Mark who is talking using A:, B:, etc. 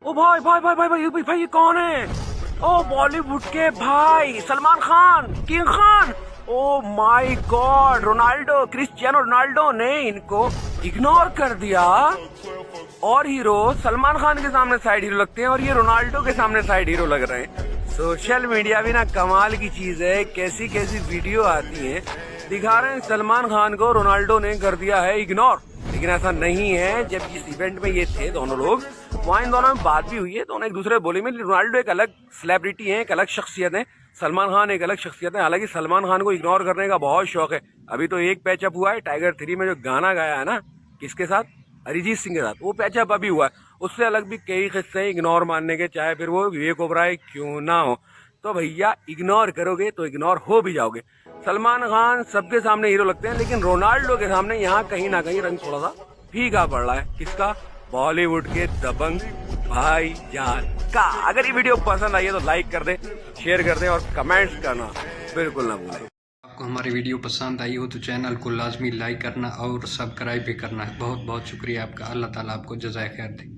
A: ओ भाई भाई भाई भाई भाई भाई ये कौन है? ओ बॉलीवुड के भाई Salman Khan, king Khan. Oh my God, Ronaldo, Cristiano Ronaldo ने इनको इग्नोर कर दिया। और हीरो सलमान खान के सामने साइड हीरो लगते हैं और ये रोनाल्डो के सामने साइड हीरो लग रहे हैं। सोशल मीडिया भी ना कमाल की चीज है, कैसी कैसी वीडियो आती है, दिखा रहे हैं सलमान खान को रोनाल्डो ने कर दिया है इग्नोर, लेकिन ऐसा नहीं है। जब इस इवेंट में ये थे दोनों लोग, वहाँ इन दोनों में बात भी हुई है, दोनों एक दूसरे बोली में। रोनाल्डो एक अलग सेलिब्रिटी है, एक अलग शख्सियत है, सलमान खान एक अलग शख्सियत है। हालांकि सलमान खान को इग्नोर करने का बहुत शौक है। अभी तो एक पैचअप हुआ है टाइगर 3 में, जो गाना गाया है ना, किसके साथ, अरिजीत सिंह के साथ, वो पैचअप अभी हुआ है। उससे अलग भी कई किस्से हैं इग्नोर मानने के, चाहे फिर वो विवेक ओबराय क्यों ना हो। तो भैया इग्नोर करोगे तो इग्नोर हो भी जाओगे। सलमान खान सबके सामने हीरो लगते हैं, लेकिन रोनाल्डो के सामने यहाँ कहीं ना कहीं रंग थोड़ा सा फीका पड़ रहा है। किसका? बॉलीवुड के दबंग भाईजान का। अगर ये वीडियो पसंद आई है तो लाइक कर दे, शेयर कर दे और कमेंट्स करना बिल्कुल ना भूलें।
B: आपको हमारी वीडियो पसंद आई हो तो चैनल को लाजमी लाइक करना और सब्सक्राइब भी करना है। बहुत बहुत शुक्रिया आपका। अल्लाह ताला आपको जज़ाए खैर दे।